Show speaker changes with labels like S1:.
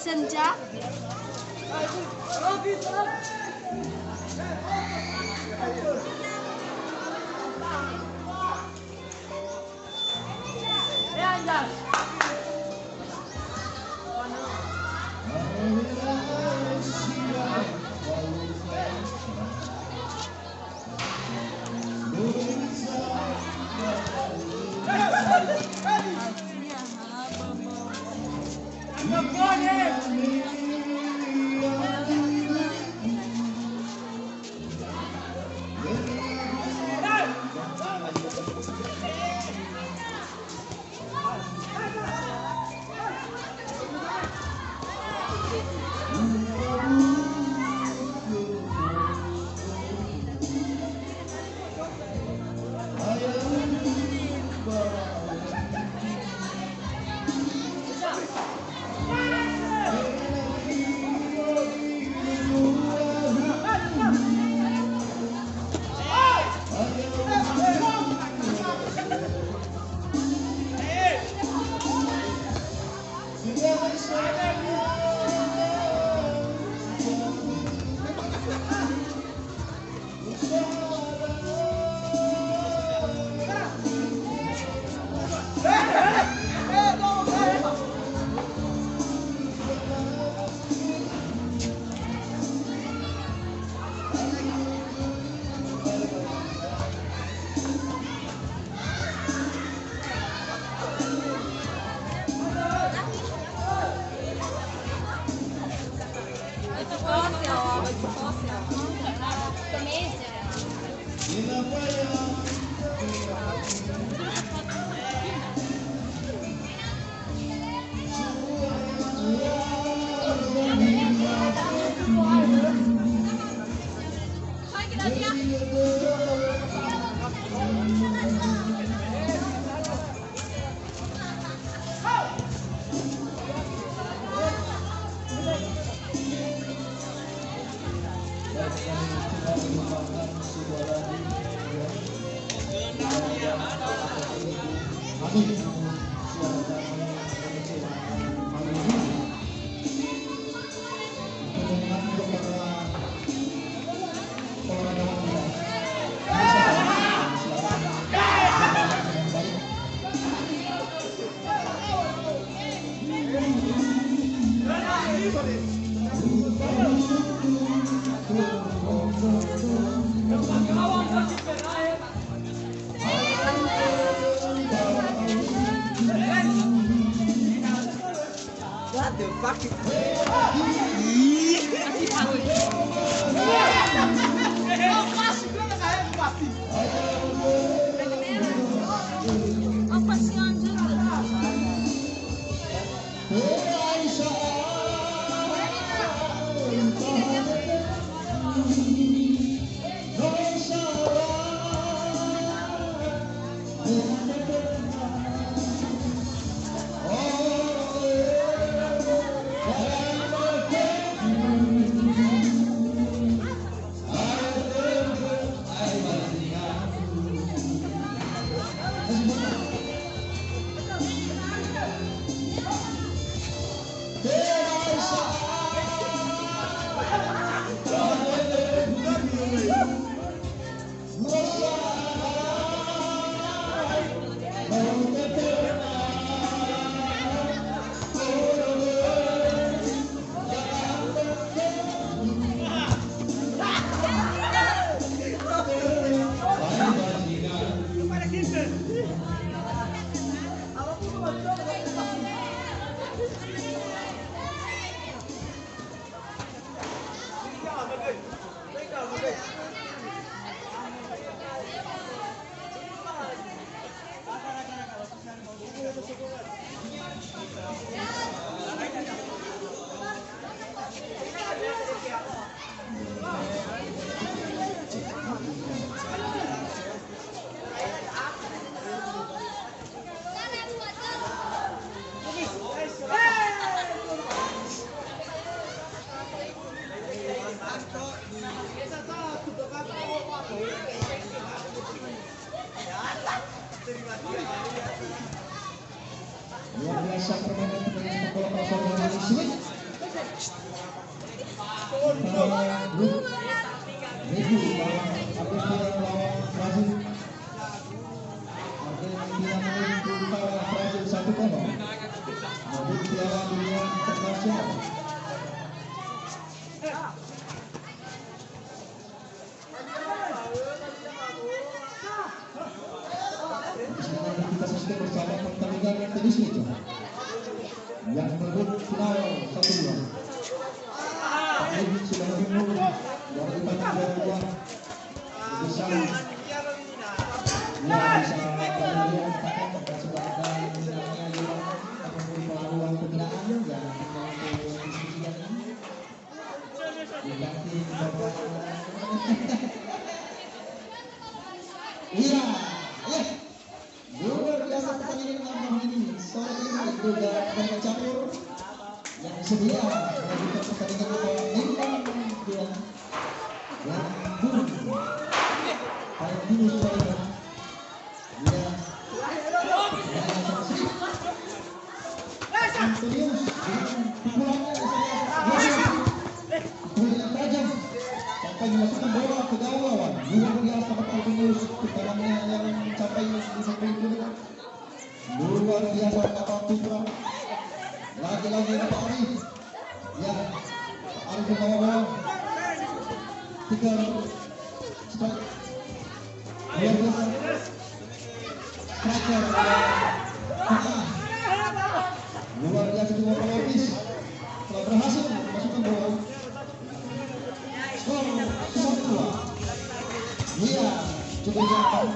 S1: Senja. sang permainan sepak bola nasional Indonesia. Grup Regu Argentina lawan Brazil. Argentina menang kalah Brazil 1-0. Untuk Piala Dunia Internasional. Kita saksikan bersama pertandingan tenis meja yang berebut final 1-2. Ini sudah menunggu dari pertandingan yang bisa yang bisa kemudian katakan sudah ada minatnya yang akan berupa ruang pembinaan yang untuk diskusikan ini diganti beberapa. Iya, luar biasa pertandingan malam ini. Sore ini juga banyak campur yang sedia melanjutkan pertandingan antara Bintang dan Bung Albinus Thailand. Ya, Antonius dengan pukulannya pukulan tajam sampai memasukkan bola ke gawang lawan. Luar biasa Albinus tendangannya yang mencapai di samping itu. Luar biasa Kata Putra. Lagi-lagi Pak Arif. Ya, Pak Arif bawa 3 strike. Luar biasa. Striker. Luar biasa juga pelopis. Telah berhasil memasukkan bola. Skor 1-2. Iya, cukup jauh.